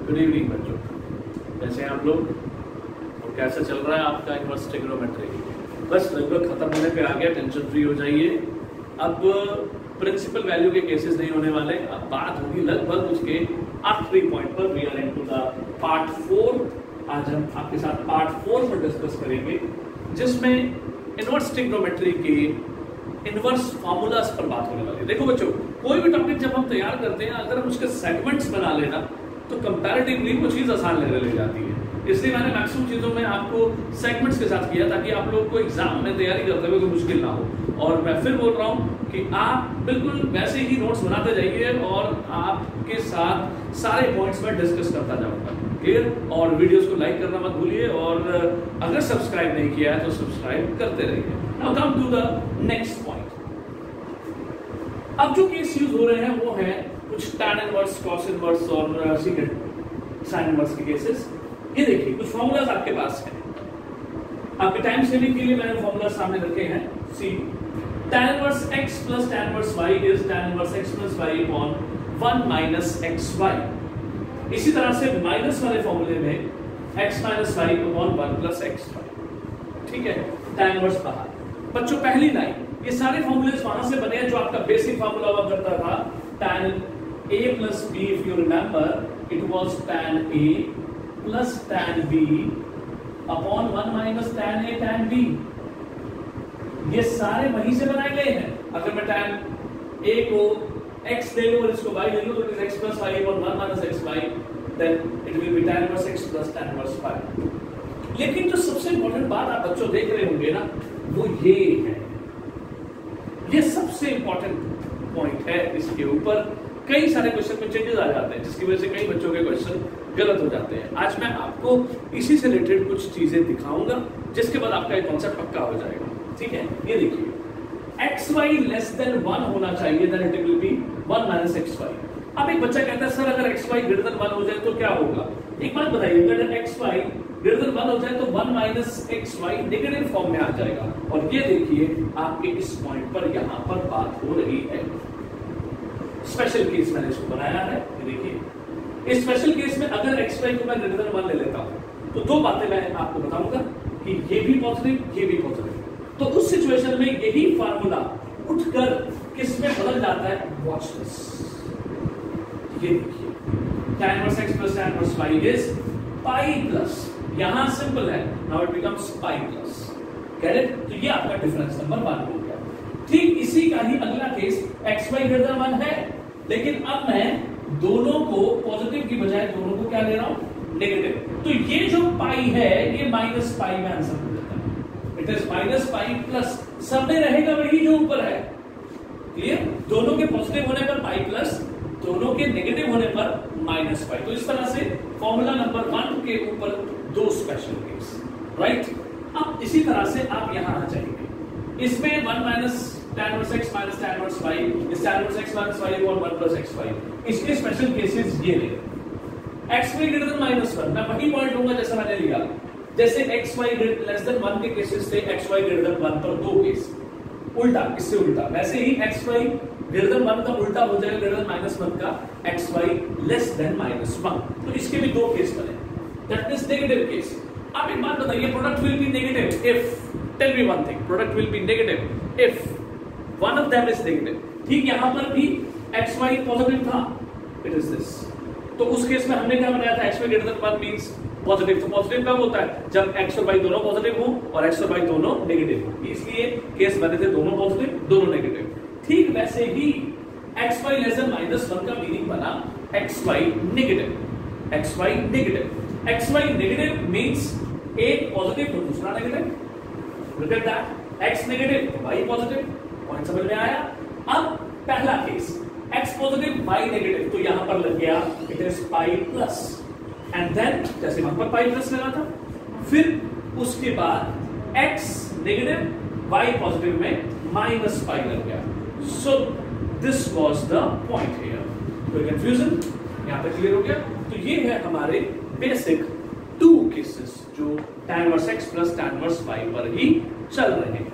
Good evening बच्चों, कैसे हैं आप लोग और कैसा चल रहा है आपका इनवर्स ट्रिग्नोमेट्री? बस लगभग खत्म होने पे आ गया, टेंशन फ्री हो जाइए। अब प्रिंसिपल वैल्यू के केसेस नहीं होने वाले, अब बात होगी लगभग उसके आखिरी पॉइंट पर। We are into the part 4। आज हम आपके साथ पार्ट 4 पर डिस्कस करेंगे, जिसमें इनवर्स ट्रिग्नोमेट्री के इनवर्स फॉर्मूलास पर बात होने वाली है। देखो बच्चों, कोई भी टॉपिक जब हम तैयार करते हैं, अगर हम उसके सेगमेंट्स बना लेना तो कंपैरेटिवली वो चीज आसान लगने लग जाती है। इसलिए मैंने मैक्सिमम चीजों में आपको सेगमेंट्स के साथ किया, ताकि आप लोग को एग्जाम में तैयारी करते हुए कोई मुश्किल ना हो। और मैं फिर बोल रहा हूँ कि आप बिल्कुल वैसे ही नोट्स बनाते जाइए और आपके साथ सारे पॉइंट्स में डिस्कस करता जाऊंगा। क्लियर? और वीडियोस को लाइक करना मत भूलिए, और अगर सब्सक्राइब नहीं किया है तो सब्सक्राइब करते रहिए। Now come to the next point. अब जो केस यूज हो रहे हैं वो है कुछ tan इनवर्स, cos इनवर्स और सीकेंट साइन इनवर्स के केसेस। ये देखिए कुछ फॉर्मूलाज आपके पास हैं। आपके टाइम सेविंग के लिए मैंने फॉर्मूला सामने रखे हैं। सी tan inverse x plus tan inverse y is tan inverse x plus y upon 1 minus xy। इसी तरह से माइनस वाले फॉर्मूले में x minus y upon 1 plus xy। ठीक है, tan इनवर्स बाहर। बच्चों पहली लाइन, ये सारे फॉर्मूलेस वहां से बने हैं जो आपका बेसिक फॉर्मूला हुआ करता था tan a plus b। if you remember, it was tan a plus tan b upon 1 minus tan a tan b। ये सारे वहीं से बनाए गए हैं। अगर मैं tan a को x ले लूं और इसको y ले लूं तो it is x plus y upon 1 minus xy, then it will be tan inverse x plus tan inverse y। लेकिन जो सबसे इंपॉर्टेंट बात आप बच्चों देख रहे होंगे ना, वो ये है, ये सबसे इंपॉर्टेंट पॉइंट है। इसके ऊपर कई सारे क्वेश्चन में चेंजेस आ जाते हैं, जिसकी वजह से कई बच्चों के क्वेश्चन गलत हो जाते हैं। आज मैं आपको इसी से रिलेटेड कुछ चीजें दिखाऊंगा, जिसके बाद आपका एक कॉन्सेप्ट पक्का हो जाएगा। ठीक है, ये देखिए xy लेस देन 1 होना चाहिए, then it will be 1 minus xy। अब एक बच्चा कहता है सर अगर xy ग्रेटर देन 1 हो जाए तो क्या होगा? एक बात बताइए, अगर xy ग्रेटर देन 1 हो जाए तो 1 माइनस xy नेगेटिव फॉर्म में आ जाएगा। और ये देखिए आपके इस पॉइंट पर यहां पर बात हो रही है। स्पेशल केस मैंने इसको बनाया है। देखिए इस स्पेशल केस में अगर xy को मैं ग्रेटर देन 1 ले लेता हूं तो दो बातें मैं आपको बताऊंगा कि ये भी पॉजिटिव, ये भी पॉजिटिव। तो उस सिचुएशन में यही फार्मूला उठकर किस में बदल जाता है? Watch this. ये देखिए tan inverse x plus tan inverse y is pi plus, यहां सिंपल है, now it becomes pi plus. Get it? तो ये आपका डिफरेंस नंबर 1 हो गया। ठीक इसी का ही अगला केस xy ग्रेटर देन 1 है, लेकिन अब मैं दोनों को पॉजिटिव की बजाय दोनों को क्या ले रहा हूं? नेगेटिव। तो ये जो पाई है ये माइनस पाई में आंसर हो जाता है। It is minus pi plus, सब में रहेगा वही जो ऊपर है। क्लियर? दोनों के पॉजिटिव होने पर पाई प्लस, दोनों के नेगेटिव होने पर माइनस पाई। तो इस तरह से फॉर्मूला नंबर 1 के ऊपर 2 स्पेशल केस। राइट? अब इसी तरह से आप यहां आ जाएंगे। इसमें 1 minus tan inverse x minus tan inverse y is tan inverse x minus y upon 1 plus xy। इसके स्पेशल केसेस ये ले, xy ग्रेटर देन -1, मैं वही पॉइंट लूंगा जैसा मैंने लिया। जैसे xy लेस देन 1 के केसेस थे, xy ग्रेटर देन 1 पर 2 केस। उल्टा, इससे उल्टा, वैसे ही xy ग्रेटर देन 1 का उल्टा हो जाएगा ग्रेटर देन -1 का xy लेस देन -1। तो इसके भी 2 केस बने, दैट मींस नेगेटिव केस। अब एक बात बताइए, product will be negative if, tell me one thing, product will be negative if one of them is negative। ठीक यहां पर भी xy पॉजिटिव था, इट इज दिस। तो उस केस में हमने क्या बनाया था? xy greater than 1 means positive. तो पॉजिटिव कब होता है? जब x और y दोनों पॉजिटिव हो और x और y दोनों नेगेटिव हो। इसलिए केस बने थे दोनों पॉजिटिव, दोनों नेगेटिव। ठीक वैसे ही xy लेस देन -1 का मीनिंग बना xy negative. xy negative, xy negative means एक पॉजिटिव तो दूसरा negative. Look at that, x negative तो y पॉजिटिव। पॉइंट समझ में आया? अब पहला case x positive y negative, तो यहां पर लग गया it is pi plus, and then जैसे वहां पर पाई प्लस लगा था, फिर उसके बाद x नेगेटिव y पॉजिटिव में माइनस पाई लग गया। So this was the point here. कोई कंफ्यूजन यहां पे क्लियर हो गया? तो ये है हमारे बेसिक 2 केसेस जो tan inverse x plus tan inverse y पर ही चल रहे हैं।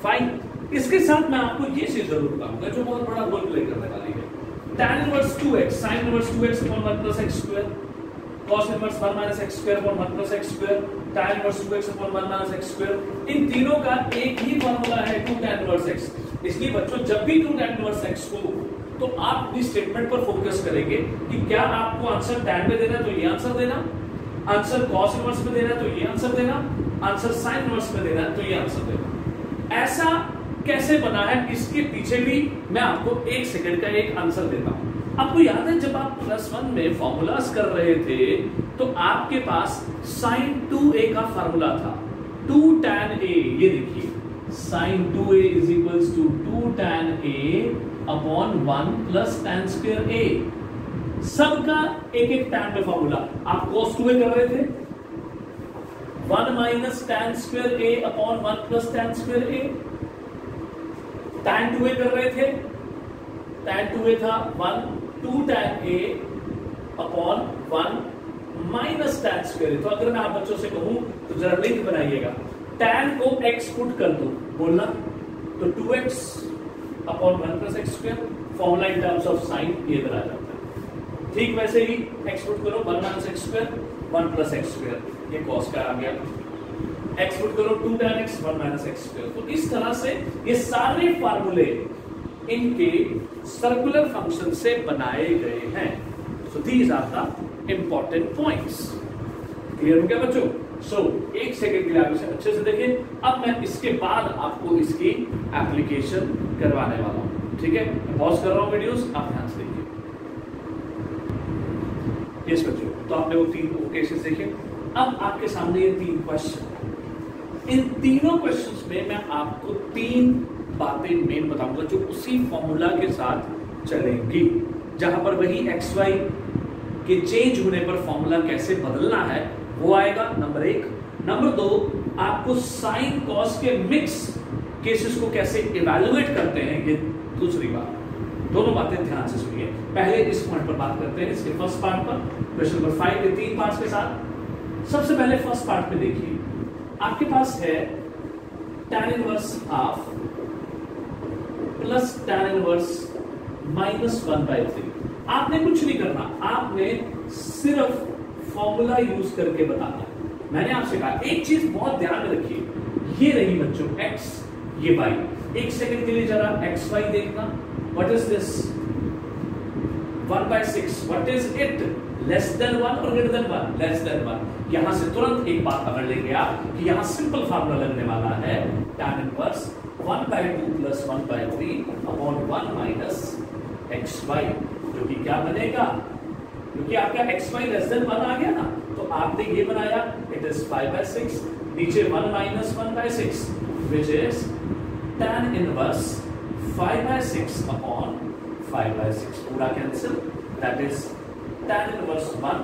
फाइन। इसके साथ मैं आपको ये चीज जरूर बताऊंगा जो बहुत बड़ा रोल प्ले करने वाली है। tan inverse 2x sin inverse 2x upon 1 plus x square। cos inverse 1 minus X square upon 1 plus X square, tan inverse 2x upon 1 minus X square. इन तीनों का एक ही फार्मूला है 2 tan इनवर्स x। इसलिए बच्चों जब भी 2 tan इनवर्स x को तो आप अपनी स्टेटमेंट पर फोकस करेंगे कि क्या आपको आंसर tan में देना है तो ये आंसर देना, आंसर cos इनवर्स में देना है तो ये आंसर देना, आंसर sin इनवर्स में देना है तो ये आंसर देना। ऐसा कैसे बना है इसके पीछे भी मैं आपको 1 सेकंड का एक आंसर देता हूं। आपको याद है जब आप +1 में फॉर्मूलाज कर रहे थे तो आपके पास sin 2a का फार्मूला था 2 tan a। ये देखिए sin 2a is equals to 2 tan a upon 1 plus tan square a। सबका एक एक tan में फॉर्मूला। आप cos 2a कर रहे थे 1 minus tan square a upon 1 plus tan square a। tan 2a कर रहे थे, tan 2a था 2 tan a upon 1 minus tan square. तो अगर मैं आप बच्चों से कहूं तो जरा लिंक बनाइएगा, tan को x पुट कर दो बोलना तो 2x upon 1 plus X square, formula in terms of sine ये इधर आ जाता है। ठीक वैसे ही x पुट करो 1 minus X square 1 plus X square, ये cos का आ गया। x पुट करो 2 tan x 1 minus X square. तो इस तरह से ये सारे फार्मूले इनके सर्कुलर फंक्शन से बनाए गए हैं। So these are the important points. Clear हो गया बच्चों? सो 1 सेकंड के लिए आप इसे अच्छे से देखिए। अब मैं इसके बाद आपको इसकी एप्लीकेशन करवाने वाला हूं। ठीक है, मैं पॉज कर रहा हूं वीडियोस, आप ध्यान से देखिए। यस बच्चों, तो आपने वो 3 केसेस देखे। अब आपके सामने ये 3 क्वेश्चन, इन तीनों क्वेश्चंस में मैं आपको 3 बातें मेन बताऊंगा जो उसी फॉर्मूला के साथ चलेंगी, जहां पर वही एक्स वाई के चेंज होने पर फॉर्मूला कैसे बदलना है वो आएगा, नंबर 1। नंबर 2, आपको साइन कॉस के मिक्स केसेस को कैसे इवैल्यूएट करते हैं, ये दूसरी बात। दोनों बातें ध्यान से सुनिए। पहले इस पॉइंट पर बात करते हैं, इसके फर्स्ट पार्ट पर, क्वेश्चन नंबर 5 के 3 पार्ट्स के साथ। सबसे पहले फर्स्ट पार्ट में देखिए, आपके पास है tan inverse half plus tan inverse -1/3। आपने कुछ नहीं करना, आपने सिर्फ फॉर्मूला यूज करके बताना। मैंने आपसे कहा एक चीज बहुत ध्यान में रखिए, ये रही बच्चों x, ये y। 1 सेकंड के लिए जरा x y देखना। What is this? 1/6। What is it? Less than 1 और ग्रेटर देन 1? Less than 1। यहां से तुरंत एक बात पकड़ लेंगे आप कि यहां सिंपल फार्मूला लगने वाला है tan inverse 1/2 plus 1/3 upon 1 minus xy, जो कि क्या बनेगा? क्योंकि आपका xy लेस देन 1 आ गया ना, तो आपने ये बनाया, इट इज 5/6, नीचे 1 minus 1/6 which is tan inverse 5/6 upon 5/6, पूरा cancel, that is tan inverse 1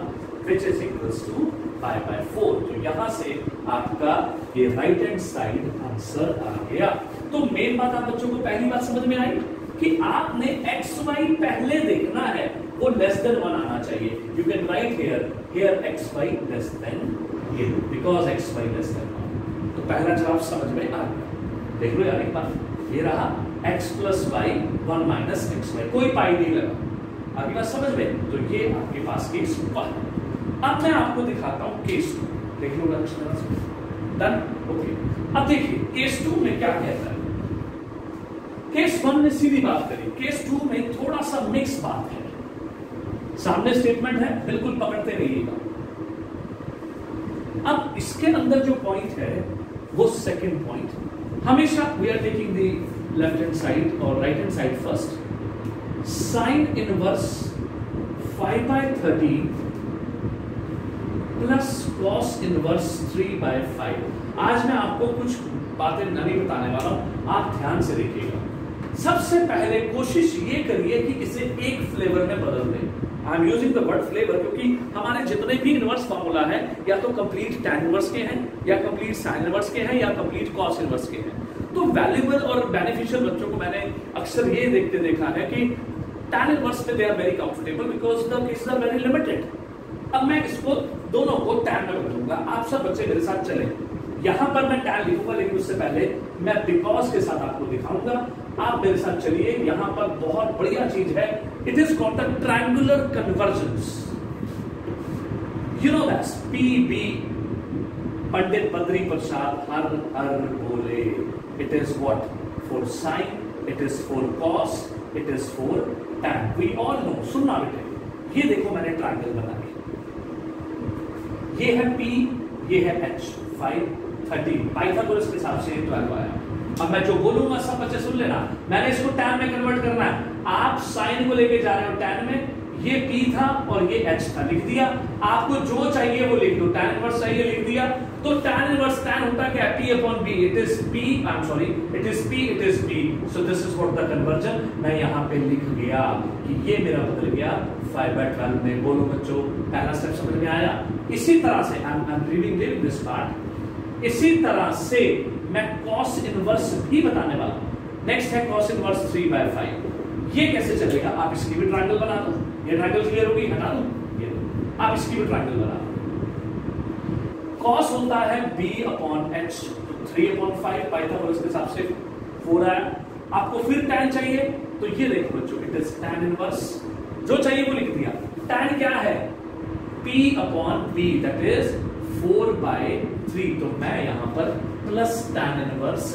which is equals to 5/4। तो यहां से आपका ये राइट हैंड साइड आंसर आ गया। तो मेन बात आप बच्चों को पहली बात समझ में आई कि आपने एक्स वाई पहले देखना है, वो लेस देन 1 आना चाहिए। You can write here X Y less than ये, because X Y less than 1। तो पहला जवाब समझ में आ गया। देख लो यार एक बार, ये रहा x plus Y 1 minus X Y, कोई पाई नहीं लगा। अगली बात समझ में, तो ये आपके पास केस 1। अब मैं आपको दिखाता हूं केस 2, देख लो अच्छी तरह से। डन? ओके। अब देखिए केस 2 में क्या कहता है। केस 1 में सीधी बात करें, केस 2 में थोड़ा सा मिक्स बात है। सामने स्टेटमेंट है, बिल्कुल पकड़ते रहिएगा। अब इसके अंदर जो पॉइंट है वो सेकंड पॉइंट, हमेशा we are taking the left hand side और right hand side first. Sine inverse 5/30 plus cos inverse 3/5। आज मैं आपको कुछ बातें नई बताने वाला हूं, आप ध्यान से देखिएगा। सबसे पहले कोशिश ये करिए कि इसे एक फ्लेवर में बदल दें। I am using the word flavour क्योंकि हमारे जितने भी इनवर्स फॉर्मूला है या तो कंप्लीट tan इनवर्स के हैं, या कंप्लीट साइन इनवर्स के हैं, या कंप्लीट कॉस इनवर्स के हैं। तो वैल्यूएबल और बेनिफिशियल बच्चों को मैंने अक्सर ये देखा है कि tan इनवर्स में they are very comfortable because the cases are very limited. अब मैं इसको दोनों को tan में बदलूंगा। आप सब बच्चे मेरे साथ चले, यहां पर मैं tan लिखूंगा, लेकिन उससे पहले मैं बिकॉज के साथ आपको दिखाऊंगा। आप मेरे साथ चलिए, यहां पर बहुत बढ़िया चीज है, it is called the triangular convergence. You know that PB, Pandit Badri Prasad Har Bole. It is what? For sine, it is for cos, it is for tan. We all know. सुनना बेटे, ये देखो मैंने triangle बना दिया, ये है P, ये है H, 5, 13, पाइथागोरस के हिसाब से 12 आया। अब मैं जो बोलूंगा सब बच्चे सुन लेना, मैंने इसको tan में कन्वर्ट करना है। आप sin को लेके जा रहे हो tan में, ये P था और ये H था, लिख दिया। आपको जो चाहिए वो लिख दो, tan इनवर्स चाहिए लिख दिया। तो tan इनवर्स tan होता क्या है? P upon B, it is P, I'm sorry, it is P, it is B, so this is what the conversion। मैं यहाँ पे लिख गया कि ये मेरा बदल गया 5/12 में। बोलो बच्चों, पहला स्टेप समझ में आया? इसी तरह से I'm reading this part, इसी तरह से मैं cos इनवर्स भी बताने वाला हूं। नेक्स्ट है cos इनवर्स 3/5। ये कैसे चलेगा? आप इसकी भी ट्रायंगल बना दो, ये ट्रायंगल क्लियर होगी, हटा दो, ये आप इसकी भी ट्रायंगल बना दो। cos होता है b अपॉन h, 3/5 पाइथागोरस के हिसाब से 4 आया। आपको फिर tan चाहिए, तो ये देखो बच्चों, इट इज tan इनवर्स, जो चाहिए वो लिख दिया। tan क्या है? p upon b, that is 4/3। तो मैं यहां पर प्लस tan इनवर्स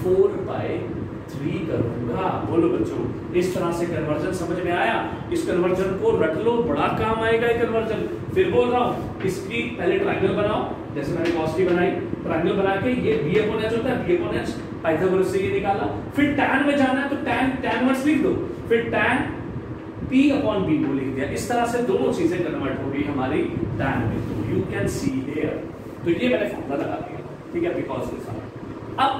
4/3 करूंगा। बोलो बच्चों, इस तरह से कन्वर्जन समझ में आया? इस कन्वर्जन को रख लो, बड़ा काम आएगा ये कन्वर्जन। फिर बोल रहा हूं, इसकी पहले ट्रायंगल बनाओ, जैसे मैंने cos की बनाई, ट्रायंगल बना के ये b अपॉन h होता है, b अपॉन h पाइथागोरस से ये निकाला। फिर tan में जाना है तो tan इनवर्स लिख दो, फिर tan p अपॉन b को लिख दिया। इस तरह से दोनों चीजें कन्वर्ट हो गई हमारी tan में। तो यू कैन सी हियर, तो ये मैंने फॉर्मूला लगा दिया, ठीक है, बिकॉज के साथ। अब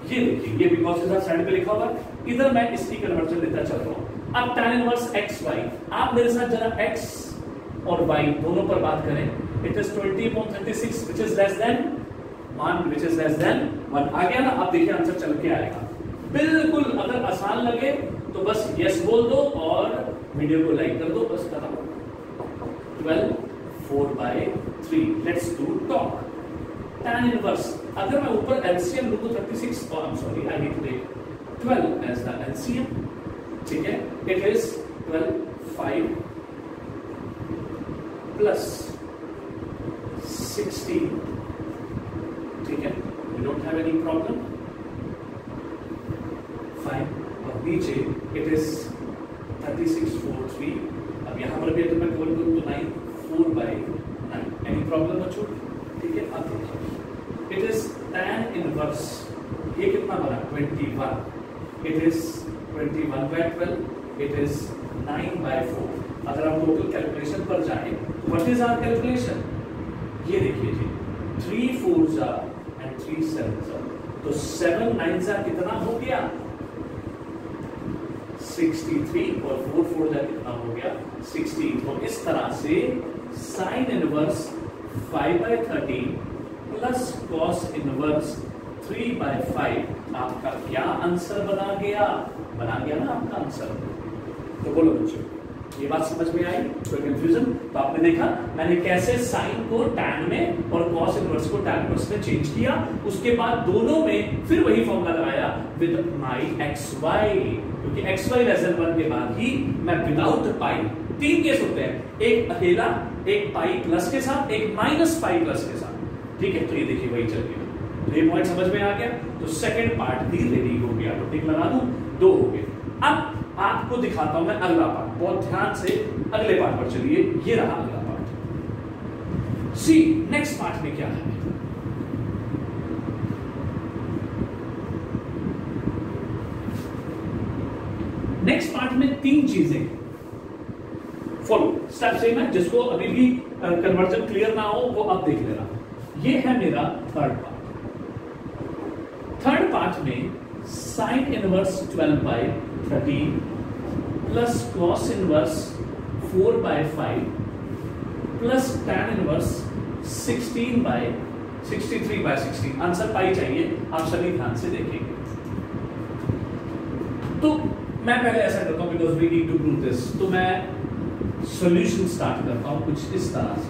ये देखिए, ये बिकॉज के साथ साइड पे लिखा हुआ, इधर मैं इसकी कन्वर्जन लेता चल रहा हूं। अब tan इनवर्स xy, आप मेरे साथ जरा x और y दोनों पर बात करें। It is 20/36 which is less than 1, which is less than 1 आ गया ना? आप देखिए आंसर चल के आएगा बिल्कुल। अगर आसान लगे तो बस यस बोल दो और वीडियो को लाइक कर दो, बस खत्म। 12/4/3। Let's do talk. tan inverse, अगर मैं ऊपर एलसीएम लूं तो 36, I am sorry, I need to take 12 as the LCM, ठीक है। इट इज 12, 5 प्लस 16, ठीक है, we don't have any problem. 5 और नीचे इट इज 36/4/3। अब यहां पर भी अगर मैं कॉल करूं तो 9, 4/9। एनी प्रॉब्लम बच्चों? ठीक है। अब देखिए, इट इज tan इनवर्स, ये कितना बना? 21। It is 21/12, it is 9/4। अगर आप टोटल कैलकुलेशन पर जाएं, व्हाट इज आवर कैलकुलेशन? ये देखिए जी, 3 4s एंड 3 7s, तो 7 9s कितना हो गया? 63, और 4 4s कितना हो गया? 16। तो इस तरह से sin inverse 5/13 plus cos inverse 3/5 आपका क्या आंसर बना गया? बना गया ना आपका आंसर। तो बोलो बच्चों, ये बात समझ में आई? कोई कंफ्यूजन? तो आपने देखा मैंने कैसे साइन को tan में और cos इनवर्स को tan इनवर्स में चेंज किया। उसके बाद दोनों में फिर वही फॉर्मूला लगाया विद माई xy, क्योंकि xy लेस देन 1 के बाद ही मैं विदाउट पाई, 3 केस होते हैं, एक अकेला, एक पाई प्लस के साथ, एक माइनस पाई प्लस के साथ, ठीक है। तो ये देखिए वही चल गया। तो ये पॉइंट समझ में आ गया। तो सेकंड पार्ट भी रेडी हो गया। तो टिक लगा दूं, 2 हो गए। अब आपको दिखाता हूं मैं अगला पार्ट, बहुत ध्यान से अगले पार्ट पर चलिए। ये रहा अगला पार्ट। सी नेक्स्ट पार्ट में क्या है? नेक्स्ट पार्ट में 3 चीजें फॉलो। स्टेप सेम है, जिसको अभी भी कन्वर्जन क्लियर ना हो वो अब देख लेना। ये है मेरा थर्ड पार्ट। थर्ड पार्ट में sine inverse 12/13 plus cos inverse 4/5 plus tan inverse 63/16। Answer pi चाहिए, आप सभी ध्यान से देखेंगे। तो मैं पहले ऐसा करता हूं, because we need to prove this. तो मैं सॉल्यूशन स्टार्ट करता हूं कुछ इस तरह से।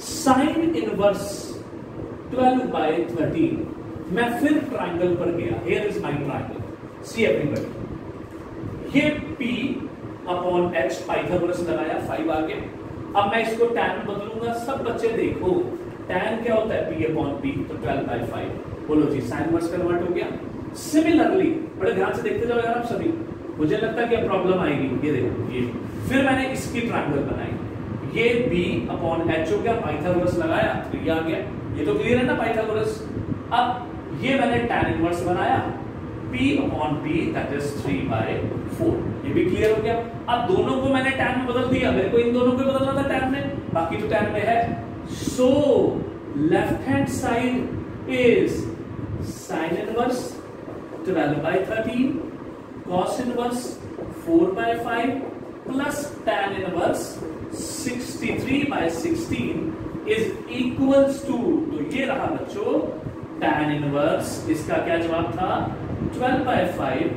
साइन इनवर्स 12/13, मैं फिर ट्रायंगल पर गया। Here is my triangle, see everybody. ये P अपॉन H पाइथागोरस लगाया, 5 आ गया। अब मैं इसको tan में बदलूंगा। सब बच्चे देखो tan क्या होता है p/p, तो 12/5। बोलो जी sin इनवर्स कन्वर्ट हो गया। सिमिलरली बड़े ध्यान से देखते जाओ यार आप सभी, मुझे लगता है कि अब प्रॉब्लम आएगी। ये देखो ये, फिर मैंने इसकी ट्रायंगल बनाई, ये b/h हो गया, पाइथागोरस लगाया तो ये आ गया। ये तो क्लियर है ना पाइथागोरस। अब ये मैंने tan इनवर्स बनाया p/p दैट इज 3/4, ये भी क्लियर हो गया। अब दोनों को मैंने tan में बदल दिया, मेरे को इन दोनों को बदलना था tan में, बाकी तो tan में है। So left hand side is sin inverse 12/13 cos inverse 4/5 plus tan inverse 63/16 is equals to, तो ये रहा बच्चों tan इनवर्स, इसका क्या जवाब था 12/5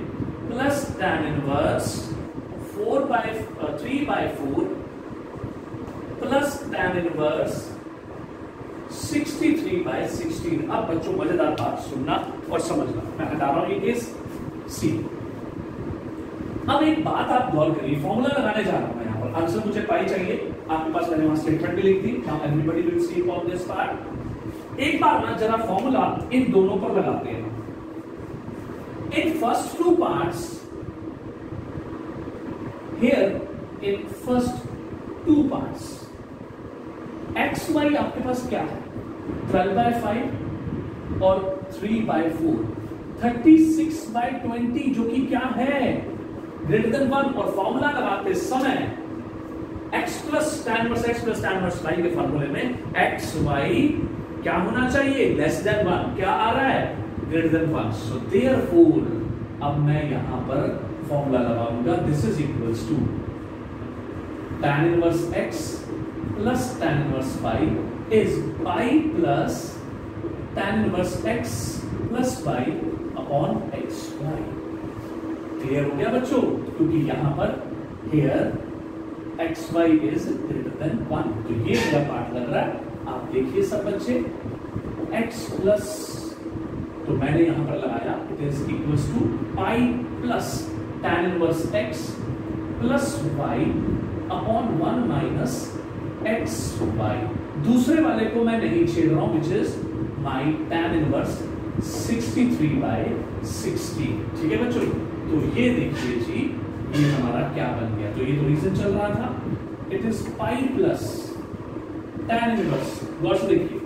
plus tan inverse 3/4 plus tan inverse 63/16। अब बच्चों मजेदार बात सुनना और समझना, मैं हटा रहा हूं ये केस सी। अब एक बात आप गौर करिए, फॉर्मूला लगाने जा रहा हूं मैं यहां पर, आंसर मुझे पाई चाहिए, आपके पास मैंने वहां स्टेटमेंट भी लिख दी, now everybody will see on this part. एक बार ना जरा फॉर्मूला इन दोनों पर लगाते हैं। In first two parts here, in first two parts X Y आपके पास क्या है 12/5 और 3/4, 36/20 जो कि क्या है ग्रेटर देन 1। और फॉर्मूला लगाते समय x plus tan inverse x plus tan inverse y के फॉर्मूले में x y क्या होना चाहिए लेस देन 1, क्या आ रहा है ग्रेटर देन 1। सो देयरफॉर अब मैं यहां पर फॉर्मूला लगाऊंगा, this is equals to tan inverse x plus tan inverse y is pi plus tan inverse x plus y upon x y। Clear हो गया बच्चों, क्योंकि यहां पर here x y is greater than 1, तो ये मेरा पार्ट लग रहा है। आप देखिए सब बच्चे x प्लस, तो मैंने यहां पर लगाया it is equals to pi plus tan inverse x plus y upon 1 minus X Y. दूसरे वाले को मैं नहीं छेड़ रहा हूं, which is my tan inverse 63/60। ठीक है बच्चों, तो ये देखिए जी ये हमारा क्या बन गया। तो ये तो रीजन चल रहा था, it is pi plus tan inverse. गौर से देखिए,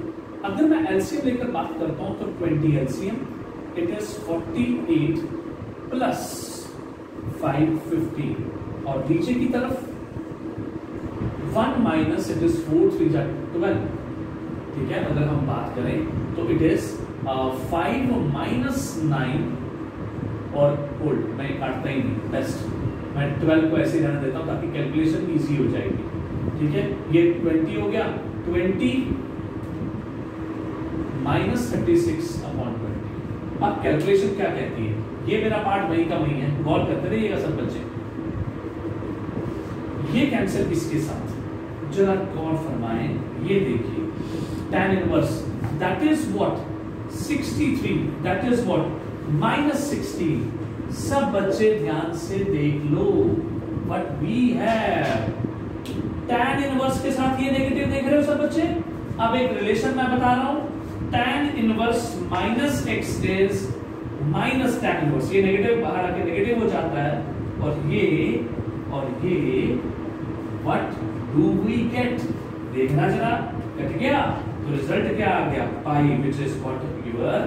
अगर मैं एलसीएम लेकर बात करता हूं तो 20 एलसीएम, इट इज 48 प्लस 550, और नीचे की तरफ 1 माइनस इट इज 4 3 12। ठीक है, अगर हम बात करें तो इट इज 5 माइनस 9, और होल्ड मैं काटता ही नहीं, बेस्ट मैं 12 को ऐसे रहने देता हूं ताकि कैलकुलेशन इजी हो जाएगी। ठीक है, ये 20 हो गया, 20 माइनस 36 अपॉन 20। अब कैलकुलेशन क्या कहती है, ये मेरा पार्ट वही का वही है, गौर करते रहिएगा सब बच्चे। ये कैंसिल इसके साथ, जरा गौर फरमाएं, ये देखिए tan inverse that is what 63, that is what minus 16। सब बच्चे ध्यान से देख लो, what we have tan inverse के साथ ये नेगेटिव देख रहे हो सब बच्चे। अब एक रिलेशन मैं बता रहा हूं, tan inverse minus x is minus tan inverse, ये नेगेटिव बाहर आके नेगेटिव हो जाता है, और ये व्हाट डू वी गेट, देखना जरा, कट गया तो रिजल्ट क्या आ गया pi, which is what your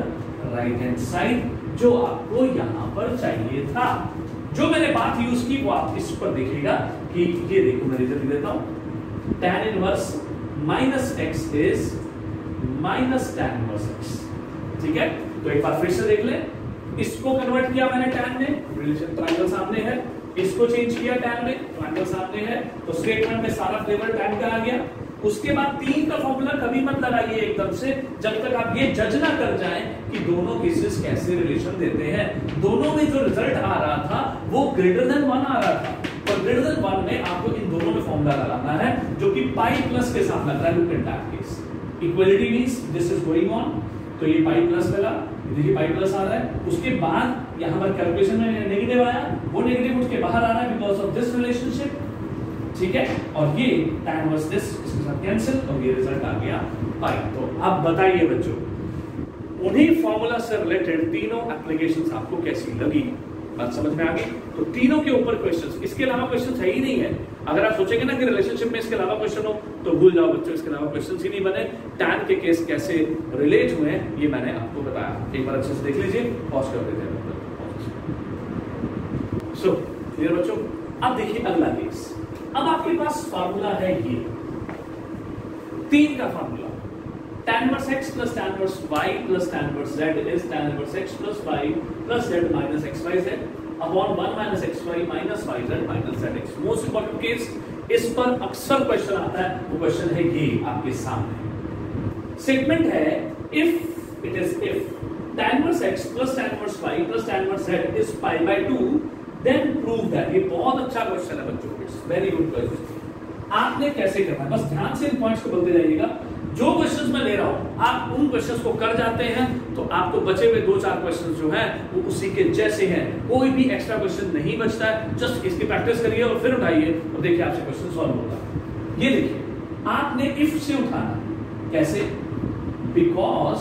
right hand side, जो आपको यहां पर चाहिए था। जो मैंने बात यूज की वो आप इस पर देखिएगा कि ये देखो मैं रिजल्ट देता हूं, tan inverse minus x is minus tan inverse x। ठीक है, तो एक बार फिर से देख ले, इसको कन्वर्ट किया मैंने tan में, रिलेशन ट्रायंगल सामने है, इसको चेंज किया tan में, ट्रायंगल सामने है, तो स्टेटमेंट में सारा फ्लेवर tan का आ गया। उसके बाद 3 का फॉर्मूला कभी मत लगाइए एकदम से, जब तक आप ये जज ना कर जाएं कि दोनों केसेस कैसे रिलेशन देते हैं। दोनों में जो रिजल्ट आ रहा था वो ग्रेटर देन 1 आ रहा था, और ग्रेटर देन 1 में आपको इन दोनों में फॉर्मूला लगाना है जो कि पाई प्लस के साथ लग रहा है। Look at that case, equality means this is going on, तो ये पाई प्लस लगा, देखिए पाई प्लस आ रहा है। उसके बाद यहां पर कैलकुलेशन में नेगेटिव आया, वो नेगेटिव उठ के बाहर आ रहा है बिकॉज ऑफ दिस रिलेशनशिप। ठीक है, और ये tan इनवर्स दिस इसके साथ कैंसिल और ये रिजल्ट आ गया पाई। तो अब बताइए बच्चों, उन्हीं फॉर्मूला से रिलेटेड तीनों एप्लीकेशंस आपको कैसी लगी, बात समझ में आ गई? तो तीनों के ऊपर क्वेश्चंस, इसके अलावा क्वेश्चन है ही नहीं है। अगर आप सोचेंगे ना कि रिलेशनशिप में इसके अलावा क्वेश्चन हो तो भूल जाओ बच्चों, इसके अलावा क्वेश्चंस ही नहीं बने। टैन के केस कैसे रिलेट हुए हैं ये मैंने आपको बताया, एक बार अच्छे से देख लीजिए, पॉज कर देते हैं। सो क्लियर बच्चों? अब देखिए अगला केस। अब आपके पास फार्मूला है ये 3 का formula, tan inverse x plus tan inverse y plus tan inverse z is tan inverse x plus y plus z minus xyz upon 1 minus xy minus yz minus zx। Most important case, इस पर अक्सर question आता है, वो question है ये आपके सामने। स्टेटमेंट है if it is if tan inverse x plus tan inverse y plus tan inverse z is pi by 2 then prove that। ये बहुत अच्छा क्वेश्चन है बच्चों, इट्स वेरी गुड क्वेश्चन। आपने कैसे करना है, बस ध्यान से इन पॉइंट्स को बोलते जाइएगा। जो क्वेश्चंस मैं ले रहा हूं आप उन क्वेश्चंस को कर जाते हैं तो आपको बचे हुए 2-4 क्वेश्चंस जो हैं वो उसी के जैसे हैं, कोई भी एक्स्ट्रा क्वेश्चन नहीं बचता है। जस्ट इसकी प्रैक्टिस करिए और फिर उठाइए और देखिए आपसे क्वेश्चन सॉल्व होगा। ये देखिए आपने इफ से उठाना, कैसे? Because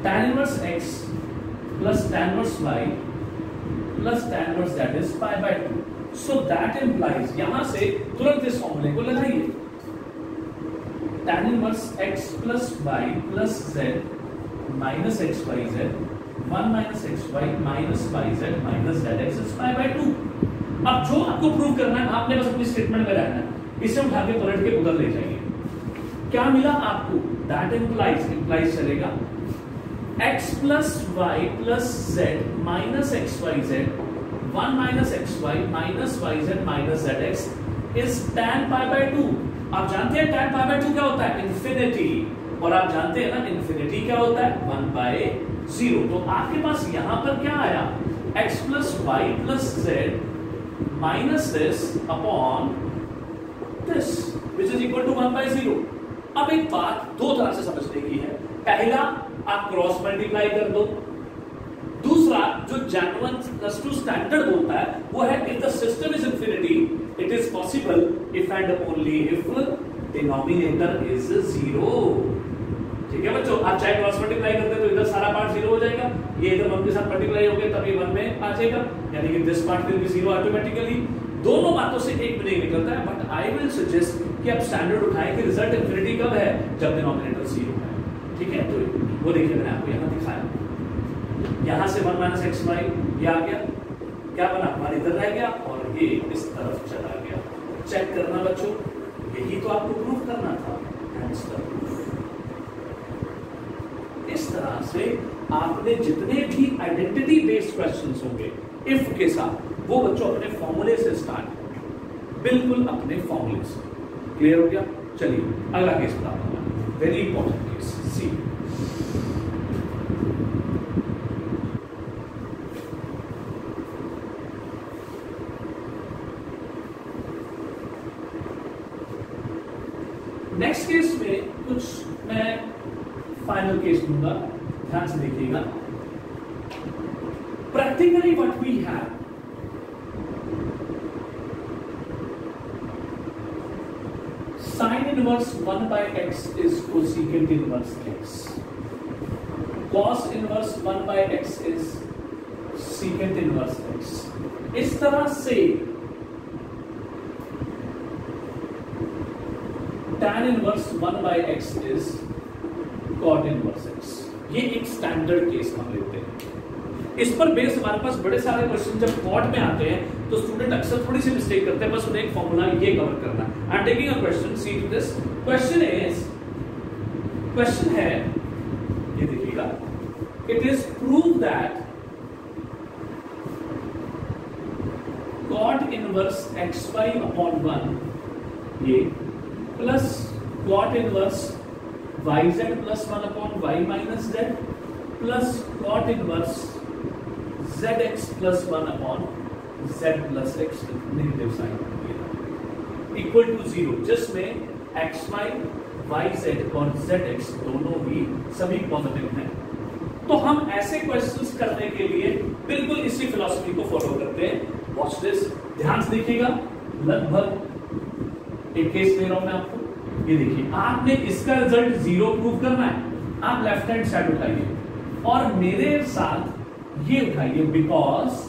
tan inverse x plus tan inverse y plus tan inverse z is pi by 2, so that implies, यहां से तुरंत इस फॉर्मूले को लगाइए, tan inverse x plus y plus z minus xyz 1 minus xy minus yz minus zx is pi by 2। अब जो आपको प्रूव करना है आपने बस अपनी स्टेटमेंट में रहना है, इसे उठा के पलट के उधर ले जाइए। क्या मिला आपको? that implies चलेगा x plus y plus z minus xyz 1 minus xy minus yz minus zx is tan pi by 2। आप जानते हैं tan pi by 2 क्या होता है? इंफिनिटी। और आप जानते हैं ना इंफिनिटी क्या होता है? 1 by 0। तो आपके पास यहां पर क्या आया? x plus y plus z minus this upon this which is equal to 1 by 0। अब एक बात दो तरह से समझने की है। पहला, आप क्रॉस मल्टीप्लाई कर दो। दूसरा, जो जेन्युइन प्लस टू स्टैंडर्ड बोलता है वो है if the system is infinity it is possible if and only if denominator is 0। ठीक है बच्चों, आप चाहे क्रॉस मल्टीप्लाई करते हैं तो इधर सारा पार्ट 0 हो जाएगा, ये इधर 1 के साथ मल्टीप्लाई हो गया तब ये 1 में आ जाएगा, यानी कि this part will be 0 automatically. दोनों बातों से एक भी नहीं निकलता है, बट आई विल सजेस्ट कि आप स्टैंडर्ड उठाएं कि रिजल्ट इंफिनिटी कब है? जब डिनोमिनेटर 0 है। ठीक है, तो वो देखिए मैंने आपको यहां दिखाया, यहां से 1 माइनस एक्स वाई ये आ गया, क्या बना? हमारे इधर रह गया और ये इस तरफ चला गया। चेक करना बच्चों, यही तो आपको प्रूफ करना था। इस तरह से आपने जितने भी आइडेंटिटी बेस्ड क्वेश्चंस होंगे इफ के साथ, वो बच्चों अपने फॉर्मूले से स्टार्ट करें, बिल्कुल अपने फॉर्मूले से। क्लियर हो गया? चलिए अगला केस बताता हूं, very important case. See next case में कुछ मैं फाइनल केस दूंगा, ध्यान से देखिएगा। Practically what we have, sin inverse 1 by x is cosecant inverse x, cos inverse 1 by x is secant inverse x। इस तरह से tan inverse 1 by x is cot inverse x। ये एक स्टैंडर्ड केस हम लेते हैं। इस पर बेस हमारे पास बड़े सारे क्वेश्चन जब कॉट में आते हैं तो स्टूडेंट अक्सर थोड़ी सी मिस्टेक करते हैं, बस उन्हें एक फॉर्मूला ये कवर करना है। I am taking a question, see to this question है, ये देखिएगा, it is prove that cot inverse xy upon 1 ये प्लस cot inverse yz plus 1 upon y minus z plus cot inverse zx plus 1 upon z plus x negative sign equal to 0, जिसमें xy yz और zx दोनों भी सभी positive हैं। तो हम ऐसे क्वेश्चंस करने के लिए बिल्कुल इसी फिलॉसफी को फॉलो करते हैं। वॉच दिस, ध्यान से देखिएगा। लगभग एक केस दे रहा हूं मैं आपको। ये देखिए, आपने इसका रिजल्ट 0 प्रूव करना है, आप लेफ्ट हैंड साइड उठाइए और मेरे साथ ये उठाइए, because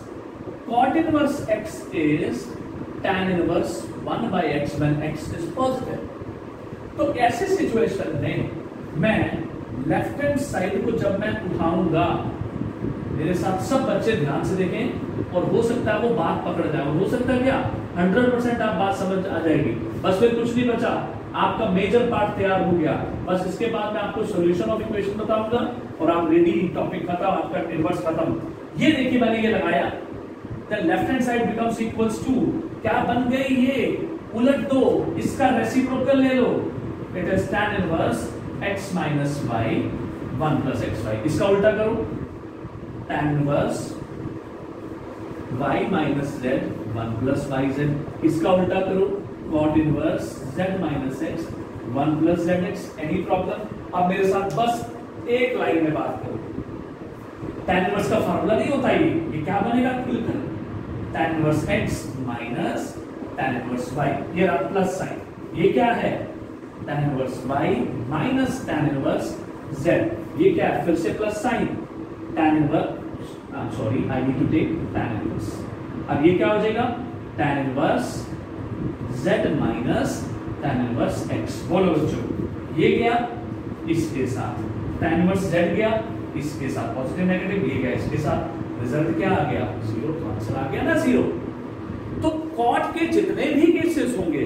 cot inverse x is tan inverse 1 by x when x is positive। तो ऐसे सिचुएशन में मैं लेफ्ट हैंड साइड को जब मैं उठाऊंगा, मेरे साथ सब बच्चे ध्यान से देखें, और हो सकता है वो बात पकड़ जाए, और हो सकता है क्या 100% आप बात समझ आ जाएगी। बस फिर कुछ नहीं बचा, आपका मेजर पार्ट तैयार हो गया। बस इसके बाद मैं आपको सॉल्यूशन ऑफ इक्वेशन बताऊंगा और आप रेडी, टॉपिक खत्म, आपका इनवर्स खत्म। ये देखिए मैंने ये लगाया, the left hand side becomes equals to, क्या बन गई ये, उलट दो, इसका रेसिप्रोकल ले लो, it is tan inverse x minus y 1 plus xy। इसका उल्टा करो, tan inverse y minus z 1 plus yz। इसका उल्टा करो, cot inverse z minus x 1 plus zx। Any problem? अब मेरे साथ बस एक लाइन में बात करो। tan inverse का फार्मूला नहीं होता ये क्या बनेगा, खुलकर tan inverse x minus tan inverse y, ये रहा प्लस साइन, ये क्या है tan inverse y minus tan inverse z, ये क्या है फिर से plus sign tan inverse, sorry I need to take tan inverse। अब ये क्या हो जाएगा tan inverse z minus tan inverse x। बोलो बच्चों, ये गया इसके साथ, tan inverse z गया इसके साथ, पॉजिटिव नेगेटिव ये गया इसके साथ, रिजल्ट क्या आ गया 0। तो आंसर आ गया ना 0। तो कॉट के जितने भी केसेस होंगे,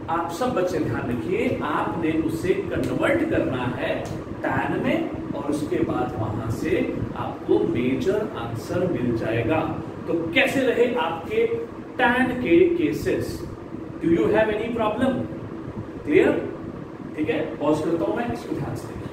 आप सब बच्चे ध्यान रखिए, आपने उसे कन्वर्ट करना है टैन में, और उसके बाद वहां से आपको मेजर आंसर मिल जाएगा। तो कैसे रहे आपके टैन के cases? Do you have any problem? Clear? ठीक है, पॉज करता हूं मैं, इसको ध्यान से देखिए।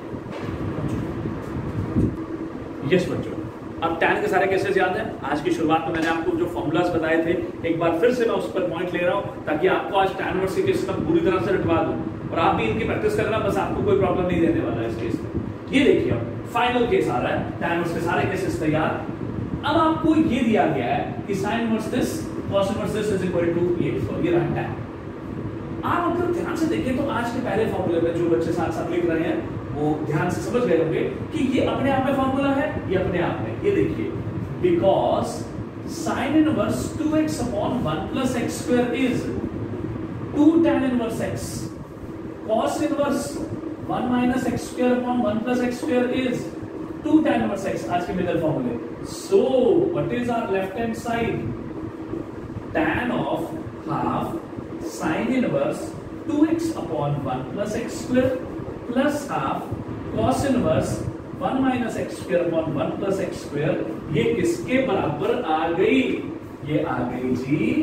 यस बच्चों, अब टैन के सारे केसेस याद हैं? आज की शुरुआत में मैंने आपको जो फॉर्मूलाज बताए थे, एक बार फिर से मैं उस पर पॉइंट ले रहा हूं, ताकि आपको आज टैन वर्स के केस का पूरी तरह से रटवा दूं, और आप भी इनकी प्रैक्टिस करना, बस आपको कोई प्रॉब्लम नहीं देने वाला है इस केस में। ये देखिए, अब फाइनल केस आ रहा है, टैन वर्स के सारे केसेस तैयार। अब आपको ये दिया गया है कि sine verse this cos inverse this is equal to ये रहा टैन। आप अगर ध्यान से देखें तो आज के पहले फॉर्मूले में जो बच्चे साथ साथ लिख रहे हैं वो ध्यान से समझ गए होंगे कि ये अपने आप में फॉर्मूला है, ये अपने आप में। ये देखिए, because sine inverse 2x upon 1 plus X square is 2 tan inverse x, cos inverse 1 minus X square upon 1 plus X square is 2 tan inverse x, आज के मिडल फॉर्मूले। So what is our left hand side? tan of half sin inverse 2x upon 1 plus X square plus half cos inverse 1 minus X square upon 1 plus X square, ये किसके बराबर आ गई? ये आ गई जी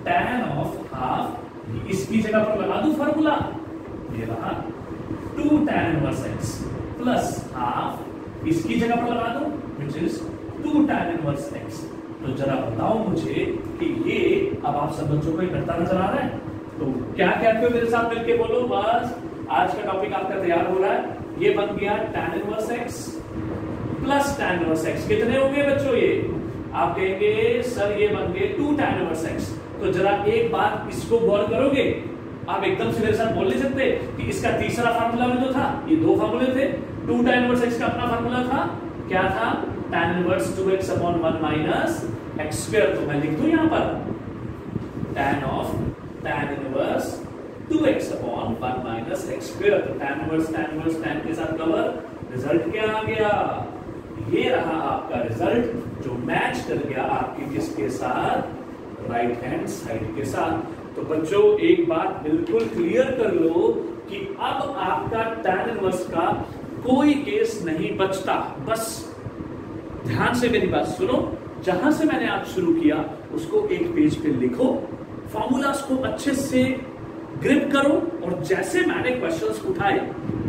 tan of half, इसकी जगह पर लगा दूं फार्मूला, ये रहा 2 tan inverse x plus half, इसकी जगह पर लगा दूं which is 2 tan inverse x। तो जरा बताओ मुझे कि ये अब आप सब बच्चों को इकट्ठा नजर आ रहा है? तो क्या कहते हो, मेरे साथ मिलके बोलो। बस आज का टॉपिक आपका तैयार हो रहा है। ये बन गया tan inverse x plus tan inverse x। कितने होंगे बच्चों ये? आप कहेंगे सर ये बन गए 2 tan इनवर्स x। तो जरा एक बात इसको गौर करोगे, आप एकदम से मेरे साथ बोल नहीं सकते कि इसका तीसरा फार्मूला में जो था, ये दो फार्मूले थे। 2 tan इनवर्स x का अपना फार्मूला था, क्या था? tan inverse 2x upon 1 minus X square. तो मैं लिख दूं यहां पर tan of tan inverse 2x upon 1 minus X square. तो tan इनवर्स tan के साथ कवर, रिजल्ट क्या आ गया? ये रहा आपका रिजल्ट जो मैच कर गया आपके किसके साथ? राइट हैंड साइड के साथ। तो बच्चों एक बात बिल्कुल क्लियर कर लो कि अब आपका tan इनवर्स का कोई केस नहीं बचता। बस ध्यान से मेरी बात सुनो, जहां से मैंने आप शुरू किया उसको एक पेज पे लिखो, फॉर्मूलास को अच्छे से ग्रिप करो, और जैसे मैंने क्वेश्चंस उठाए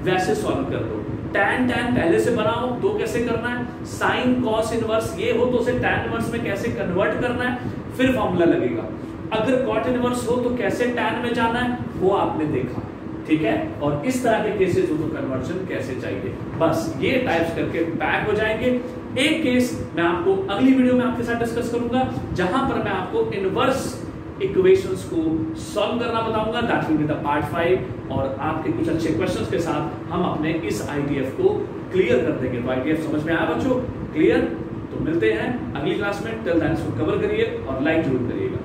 वैसे सॉल्व कर दो। tan पहले से बनाओ, तो कैसे करना है, sin cos इनवर्स ये हो तो उसे tan इनवर्स में कैसे कन्वर्ट करना है, फिर फॉर्मूला लगेगा। अगर cot इनवर्स हो तो कैसे tan में जाना है, वो आपने देखा, ठीक है। और इस तरह के केसेस हो तो कन्वर्जन कैसे चाहिए, बस ये टाइप्स करके बैक हो जाएंगे। एक केस मैं आपको अगली वीडियो में आपके साथ डिस्कस करूंगा, जहां पर मैं आपको इनवर्स इक्वेशंस को सॉल्व करना बताऊंगा, that will be the part 5, और आपके कुछ अच्छे क्वेश्चंस के साथ हम अपने इस आईटीएफ को क्लियर कर देंगे। तो आईटीएफ समझ में आया बच्चों? क्लियर? तो मिलते हैं अगली क्लास में। टिल देन इसको कवर करिए और लाइक जरूर करिएगा।